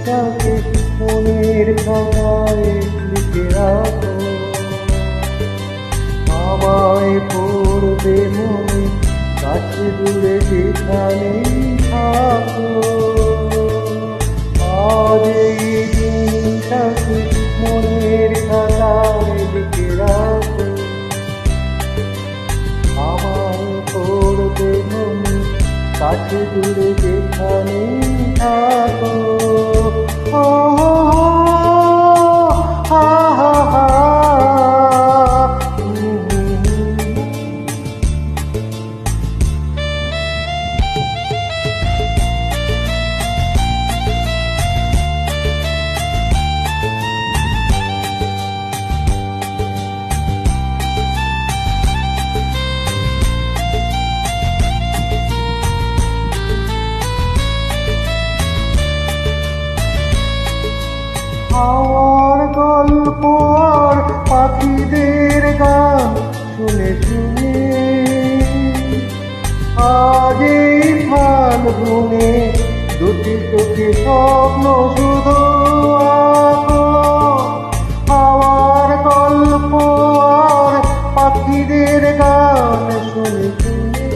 দিনটাকে মনের খাতায় লিখে রাখো, আমায় পড়বে মনে কাছে দূরে যেখানেই থাকো। আজ এই দিনটাকে মনের খাতায় লিখে রাখো, আমায় পড়বে মনে কাছে দূরে যেখানেই থাকো। হাওয়ার গল্প আর পাখিদের গান শুনে শুনে আজ এই ফাল্গুনে দুটি চোখে স্বপ্ন শুধু আঁকো। হাওয়ার গল্প আর পাখিদের গান শুনে শুনে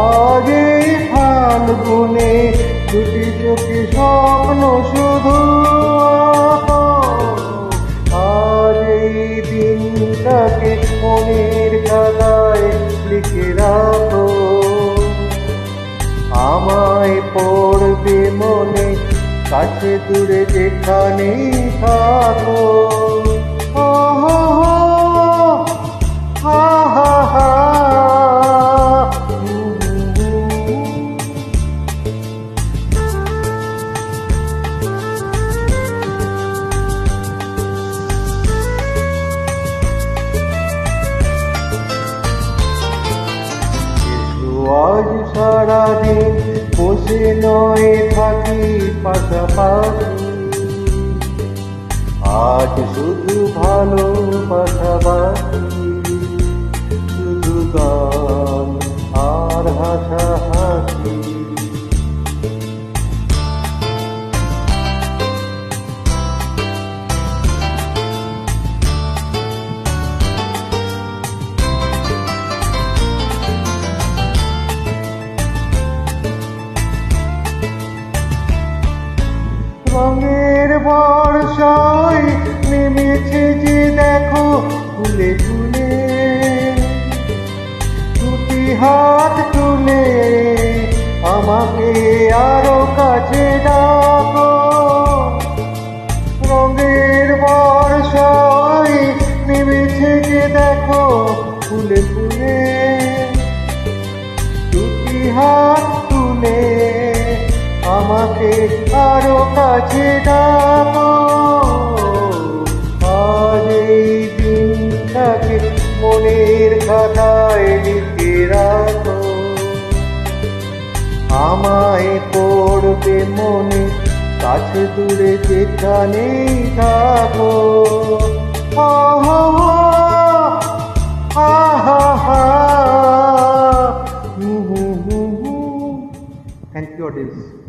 আজ এই ফাল্গুনে দুটি চোখে স্বপ্ন শুধু আঁকো। আর এই দিনটাকে মনের খাতায় লিখে রাখো, আমায় পড়বে মনে কাছে দূরে যেখানেই থাকো। আজ সারাদিন বসে নয় থাকি পাশাপাশি, আজ শুধু ভালোবাসাবাসি, শুধু গান আর হাসাহাসি। রঙের বর্ষায় নেমেছে যে দেখো ফুলে ফুলে, দুটি হাত তুলে আমাকে আরো কাছে ডাকো। রঙের বর্ষায় নেমেছে যে দেখো ফুলে ফুলে, দুটি হাত তুলে আমাকে আরো কাছে ডাকো। আজ এই দিনটাকে মনের খাতায় লিখে রাখো, আমায় পড়বে মনে কাছে দূরে যেখানেই থাকো। Thank you, audience.